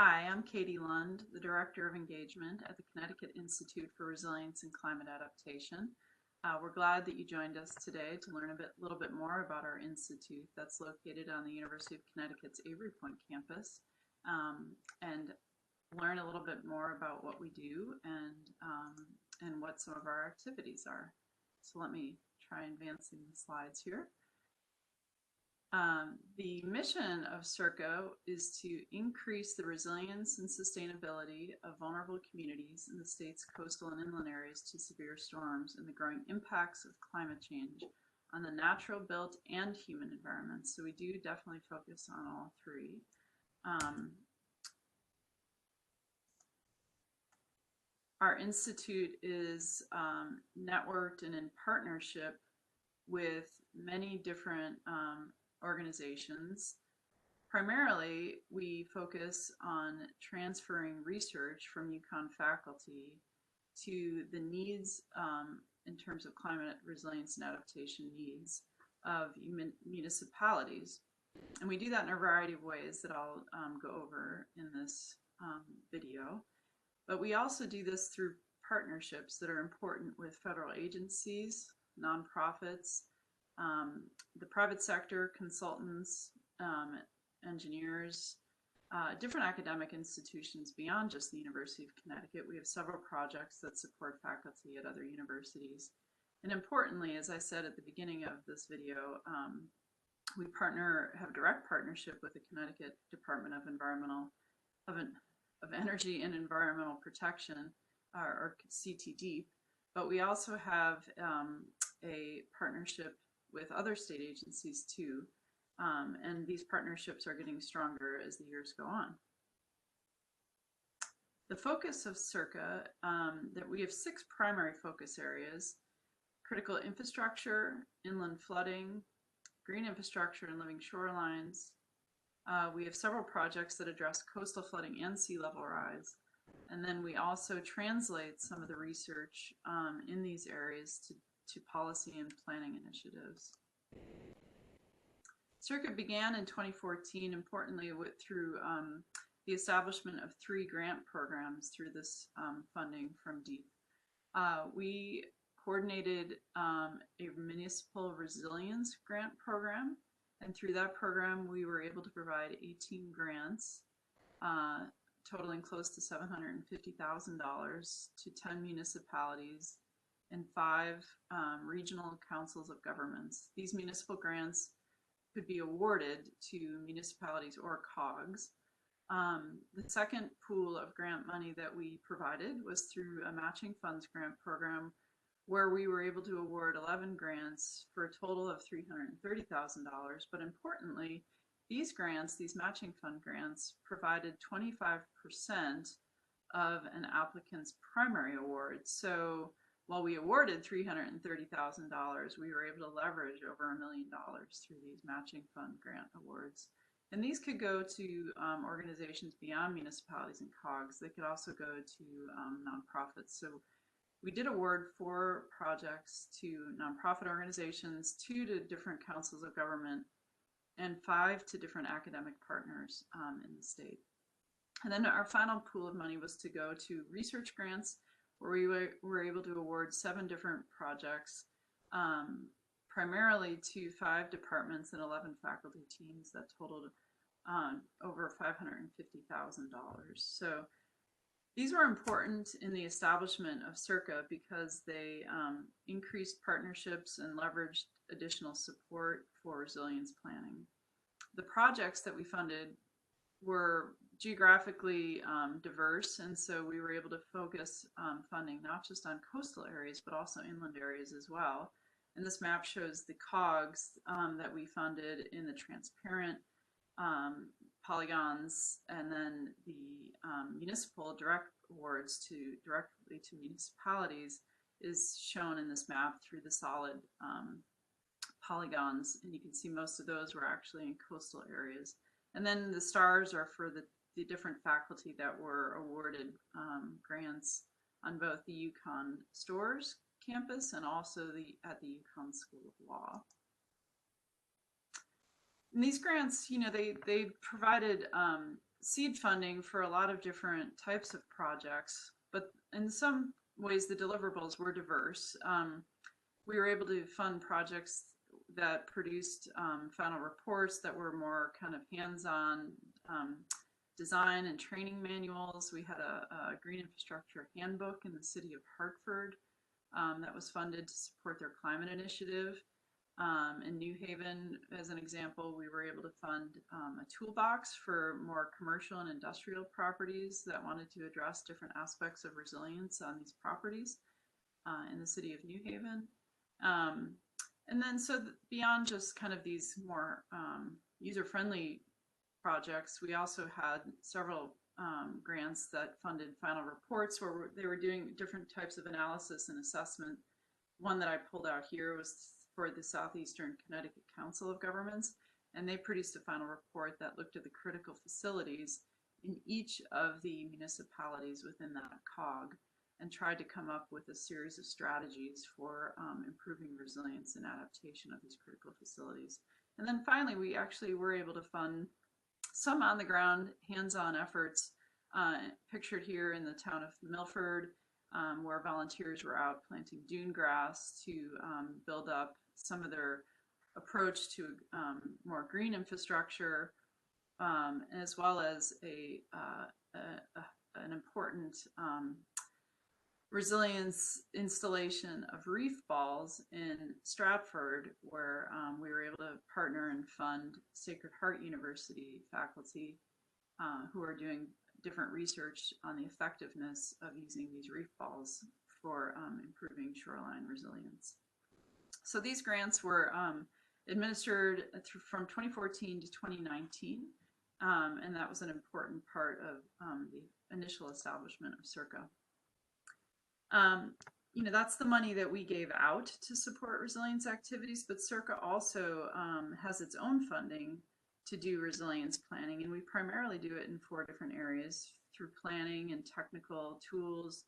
Hi, I'm Katie Lund, the Director of Engagement at the Connecticut Institute for Resilience and Climate Adaptation. We're glad that you joined us today to learn a little bit more about our institute that's located on the University of Connecticut's Avery Point campus, and learn a little bit more about what we do and what some of our activities are. So let me try advancing the slides here. The mission of CIRCA is to increase the resilience and sustainability of vulnerable communities in the state's coastal and inland areas to severe storms and the growing impacts of climate change on the natural, built, and human environments. So we do definitely focus on all three. Our institute is networked and in partnership with many different organizations. Primarily, we focus on transferring research from UConn faculty to the needs in terms of climate resilience and adaptation needs of municipalities. And we do that in a variety of ways that I'll go over in this video. But we also do this through partnerships that are important with federal agencies, nonprofits, the private sector, consultants, engineers, different academic institutions beyond just the University of Connecticut. We have several projects that support faculty at other universities. And importantly, as I said at the beginning of this video, we have direct partnership with the Connecticut Department of Energy and Environmental Protection, or CTD, but we also have a partnership with other state agencies too, and these partnerships are getting stronger as the years go on. The focus of CIRCA, that we have 6 primary focus areas: critical infrastructure, inland flooding, green infrastructure and living shorelines. We have several projects that address coastal flooding and sea level rise. And then we also translate some of the research in these areas to policy and planning initiatives. CIRCA began in 2014, importantly, through the establishment of 3 grant programs through this funding from DEEP. We coordinated a municipal resilience grant program, and through that program we were able to provide 18 grants totaling close to $750,000 to 10 municipalities and 5 regional councils of governments. These municipal grants could be awarded to municipalities or COGs. The second pool of grant money that we provided was through a matching funds grant program, where we were able to award 11 grants for a total of $330,000. But importantly, these grants, these matching fund grants, provided 25% of an applicant's primary award. So while we awarded $330,000, we were able to leverage over $1 million through these matching fund grant awards. And these could go to organizations beyond municipalities and COGs. They could also go to nonprofits. So we did award 4 projects to nonprofit organizations, 2 to different councils of government, and 5 to different academic partners in the state. And then our final pool of money was to go to research grants, where we were able to award 7 different projects, primarily to 5 departments and 11 faculty teams that totaled over $550,000. So these were important in the establishment of CIRCA because they increased partnerships and leveraged additional support for resilience planning. The projects that we funded were geographically diverse, and so we were able to focus funding not just on coastal areas but also inland areas as well. And this map shows the COGs that we funded in the transparent polygons, and then the municipal direct awards directly to municipalities is shown in this map through the solid polygons, and you can see most of those were actually in coastal areas. And then the stars are for the different faculty that were awarded grants on both the UConn Stores campus and also at the UConn School of Law. And these grants, they provided seed funding for a lot of different types of projects, but in some ways the deliverables were diverse. We were able to fund projects that produced final reports that were more kind of hands-on design and training manuals. We had a green infrastructure handbook in the city of Hartford that was funded to support their climate initiative. In New Haven, as an example, we were able to fund a toolbox for more commercial and industrial properties that wanted to address different aspects of resilience on these properties in the city of New Haven. And then so beyond just kind of these more user-friendly projects, we also had several grants that funded final reports where they were doing different types of analysis and assessment. One that I pulled out here was for the Southeastern Connecticut Council of Governments, and they produced a final report that looked at the critical facilities in each of the municipalities within that COG and tried to come up with a series of strategies for improving resilience and adaptation of these critical facilities. And then finally, we actually were able to fund some on-the-ground, hands-on efforts pictured here in the town of Milford, where volunteers were out planting dune grass to build up some of their approach to more green infrastructure, as well as an important resilience installation of reef balls in Stratford, where we were able to partner and fund Sacred Heart University faculty who are doing different research on the effectiveness of using these reef balls for improving shoreline resilience. So these grants were administered from 2014 to 2019, and that was an important part of the initial establishment of CIRCA. You know, that's the money that we gave out to support resilience activities, but CIRCA also has its own funding to do resilience planning, and we primarily do it in 4 different areas through planning and technical tools.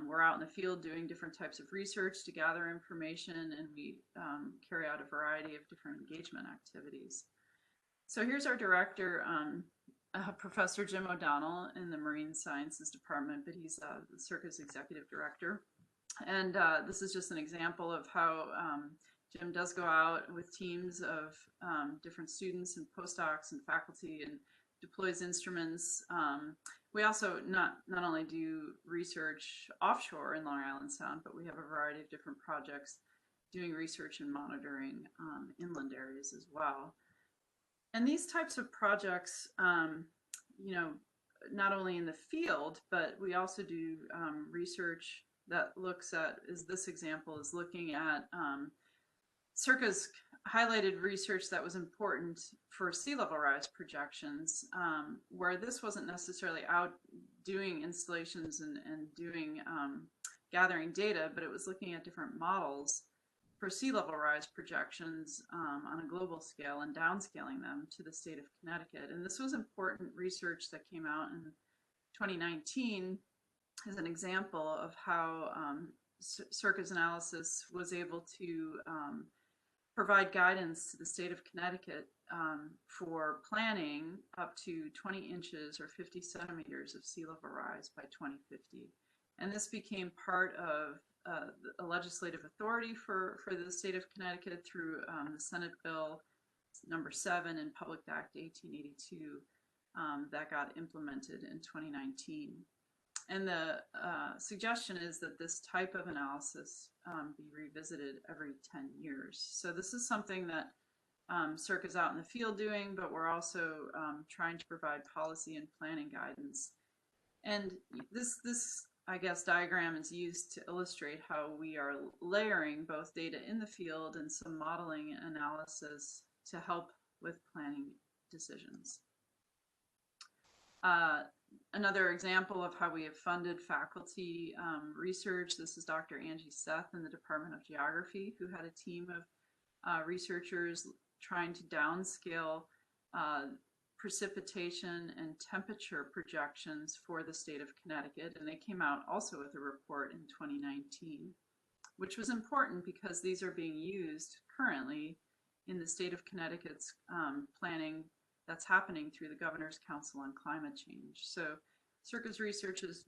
We're out in the field doing different types of research to gather information, and we carry out a variety of different engagement activities. So here's our director, Professor Jim O'Donnell in the Marine Sciences Department, but he's CIRCA's executive director. And this is just an example of how Jim does go out with teams of different students and postdocs and faculty and deploys instruments. We also not only do research offshore in Long Island Sound, but we have a variety of different projects doing research and monitoring inland areas as well. And these types of projects, you know, not only in the field, but we also do research that looks at, as this example is looking at CIRCA's highlighted research that was important for sea level rise projections, where this wasn't necessarily out doing installations and doing gathering data, but it was looking at different models for sea level rise projections on a global scale and downscaling them to the state of Connecticut. And this was important research that came out in 2019 as an example of how CIRCA's analysis was able to provide guidance to the state of Connecticut for planning up to 20 inches or 50 centimeters of sea level rise by 2050. And this became part of a legislative authority for the state of Connecticut through the Senate Bill number 7 and Public Act 1882 that got implemented in 2019. And the suggestion is that this type of analysis be revisited every 10 years. So this is something that CIRCA's out in the field doing, but we're also trying to provide policy and planning guidance. And this I guess, diagram is used to illustrate how we are layering both data in the field and some modeling analysis to help with planning decisions. Another example of how we have funded faculty research, this is Dr. Angie Seth in the Department of Geography, who had a team of researchers trying to downscale precipitation and temperature projections for the state of Connecticut, and they came out also with a report in 2019, which was important because these are being used currently in the state of Connecticut's planning that's happening through the Governor's Council on Climate Change. So CIRCA's research is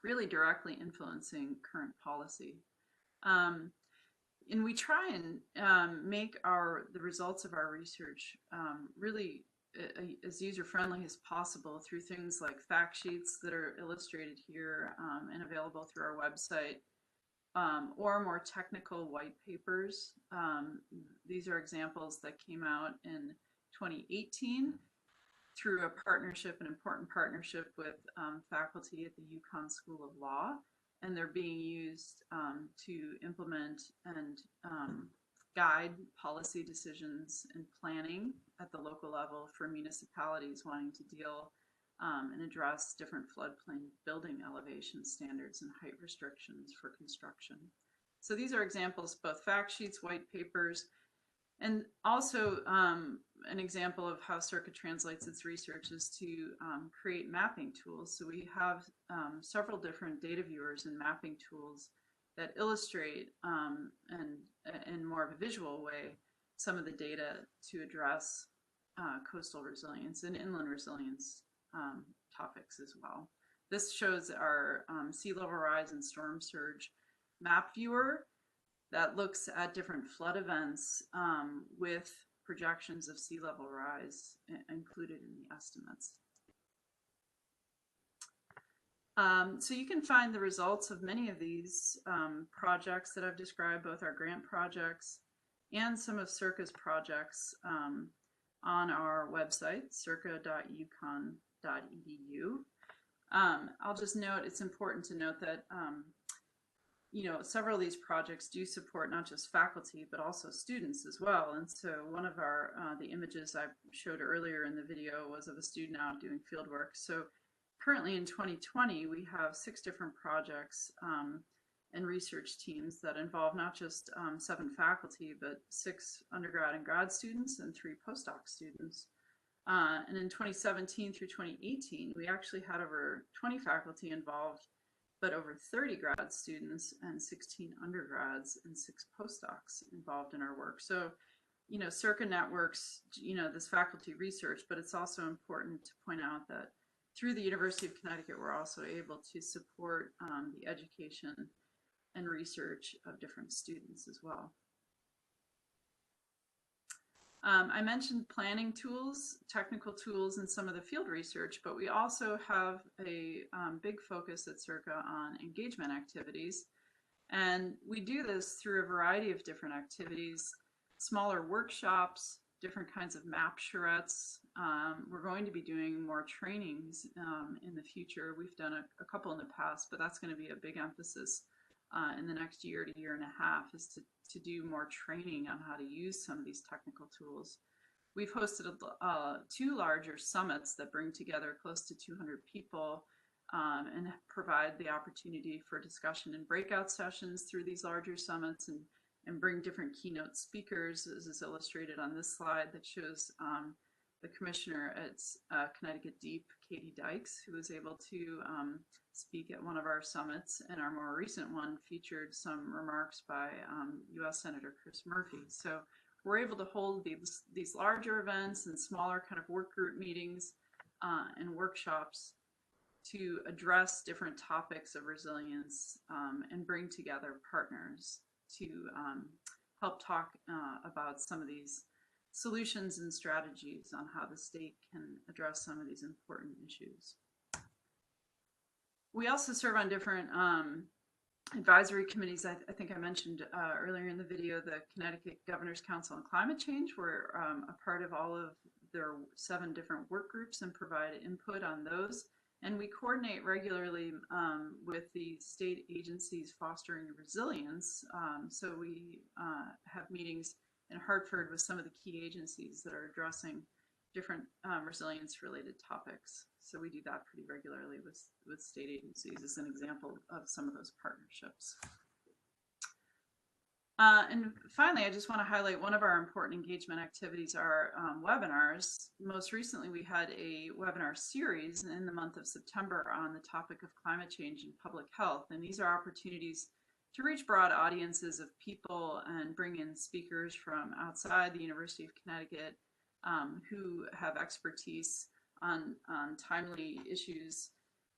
really directly influencing current policy. And we try and make the results of our research really as user-friendly as possible through things like fact sheets that are illustrated here and available through our website, or more technical white papers. These are examples that came out in 2018 through a partnership, an important partnership with faculty at the UConn School of Law, and they're being used to implement and guide policy decisions and planning at the local level for municipalities wanting to deal and address different floodplain building elevation standards and height restrictions for construction. So these are examples, both fact sheets, white papers, and also an example of how CIRCA translates its research is to create mapping tools. So we have several different data viewers and mapping tools that illustrate and in more of a visual way some of the data to address coastal resilience and inland resilience topics as well. This shows our sea level rise and storm surge map viewer that looks at different flood events with projections of sea level rise included in the estimates. So you can find the results of many of these projects that I've described, both our grant projects and some of CIRCA's projects on our website, circa.uconn.edu. I'll just note, it's important to note that several of these projects do support not just faculty, but also students as well. And so one of our, the images I showed earlier in the video was of a student out doing field work. So currently in 2020, we have 6 different projects and research teams that involve not just 7 faculty, but 6 undergrad and grad students and 3 postdoc students. And in 2017 through 2018, we actually had over 20 faculty involved, but over 30 grad students and 16 undergrads and 6 postdocs involved in our work. So, CIRCA networks, this faculty research, but it's also important to point out that through the University of Connecticut, we're also able to support the education and research of different students as well. I mentioned planning tools, technical tools, and some of the field research, but we also have a big focus at CIRCA on engagement activities. And we do this through a variety of different activities, smaller workshops, different kinds of map charrettes. We're going to be doing more trainings in the future. We've done a couple in the past, but that's going to be a big emphasis in the next year to year and a half, is to do more training on how to use some of these technical tools. We've hosted 2 larger summits that bring together close to 200 people and provide the opportunity for discussion and breakout sessions through these larger summits, and bring different keynote speakers, as is illustrated on this slide that shows the commissioner at Connecticut Deep, Katie Dykes, who was able to speak at one of our summits, and our more recent one featured some remarks by U.S. Senator Chris Murphy. So we're able to hold these larger events and smaller kind of work group meetings and workshops to address different topics of resilience and bring together partners to help talk about some of these solutions and strategies on how the state can address some of these important issues. We also serve on different advisory committees. I think I mentioned earlier in the video the Connecticut Governor's Council on Climate Change. We're a part of all of their 7 different work groups and provide input on those. And we coordinate regularly with the state agencies fostering resilience. So we have meetings in Hartford with some of the key agencies that are addressing different resilience-related topics. So we do that pretty regularly with state agencies as an example of some of those partnerships. And finally, I just want to highlight one of our important engagement activities are webinars. Most recently, we had a webinar series in the month of September on the topic of climate change and public health. And these are opportunities to reach broad audiences of people and bring in speakers from outside the University of Connecticut who have expertise on timely issues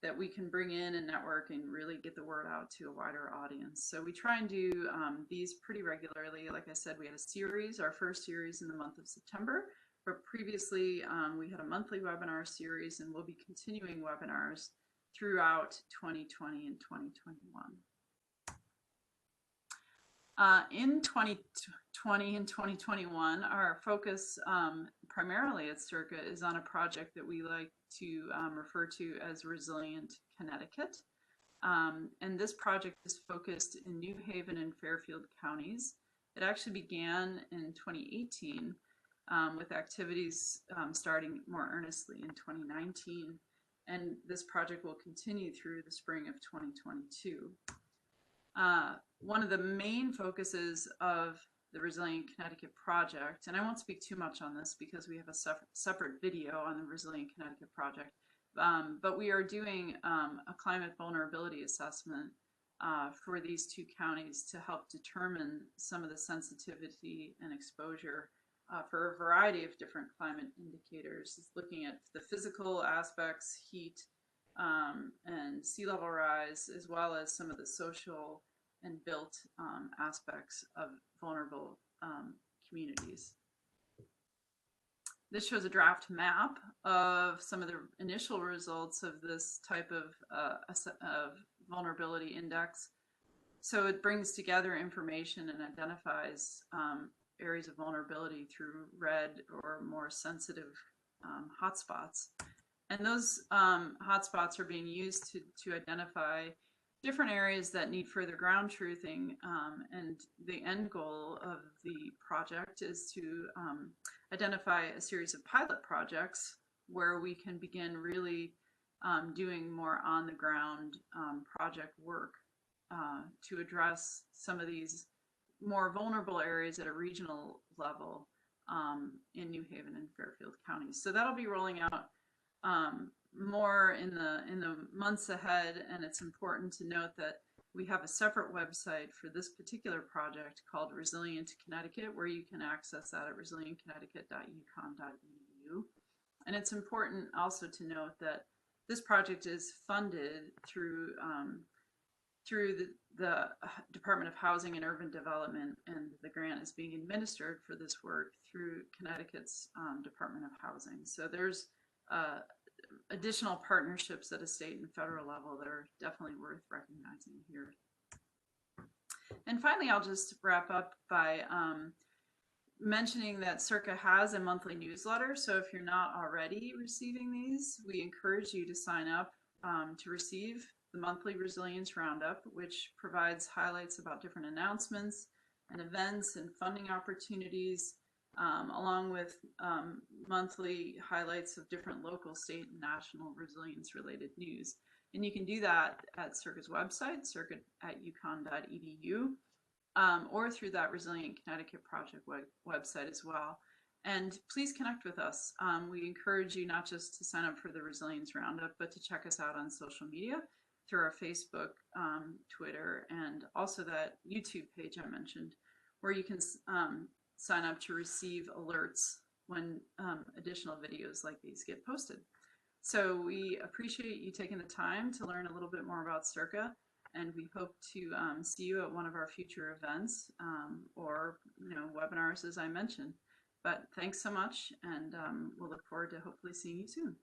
that we can bring in and network and really get the word out to a wider audience. So we try and do these pretty regularly. Like I said, we had a series, our first series in the month of September, but previously we had a monthly webinar series, and we'll be continuing webinars throughout 2020 and 2021. In 2020 and 2021, our focus primarily at CIRCA is on a project that we like to refer to as Resilient Connecticut. And this project is focused in New Haven and Fairfield counties. It actually began in 2018 with activities starting more earnestly in 2019. And this project will continue through the spring of 2022. One of the main focuses of the Resilient Connecticut project, and I won't speak too much on this because we have a separate video on the Resilient Connecticut project, but we are doing a climate vulnerability assessment for these two counties to help determine some of the sensitivity and exposure for a variety of different climate indicators. It's looking at the physical aspects, heat, and sea level rise, as well as some of the social and built aspects of vulnerable communities. This shows a draft map of some of the initial results of this type of vulnerability index. So it brings together information and identifies areas of vulnerability through red or more sensitive hotspots. And those hotspots are being used to identify different areas that need further ground truthing, and the end goal of the project is to identify a series of pilot projects where we can begin really doing more on the ground project work to address some of these more vulnerable areas at a regional level in New Haven and Fairfield counties. So that'll be rolling out more in the months ahead, and it's important to note that we have a separate website for this particular project called Resilient Connecticut, where you can access that at resilientconnecticut.uconn.edu. And it's important also to note that this project is funded through the Department of Housing and Urban Development, and the grant is being administered for this work through Connecticut's Department of Housing. So there's additional partnerships at a state and federal level that are definitely worth recognizing here. And finally, I'll just wrap up by mentioning that CIRCA has a monthly newsletter. So if you're not already receiving these, we encourage you to sign up to receive the monthly Resilience Roundup, which provides highlights about different announcements and events and funding opportunities, along with monthly highlights of different local, state, and national resilience-related news. And you can do that at CIRCA's website, circa@uconn.edu, or through that Resilient Connecticut project website as well. And please connect with us. We encourage you not just to sign up for the Resilience Roundup, but to check us out on social media through our Facebook, Twitter, and also that YouTube page I mentioned, where you can sign up to receive alerts when additional videos like these get posted. So we appreciate you taking the time to learn a little bit more about CIRCA, and we hope to see you at one of our future events or webinars, as I mentioned. But thanks so much, and we'll look forward to hopefully seeing you soon.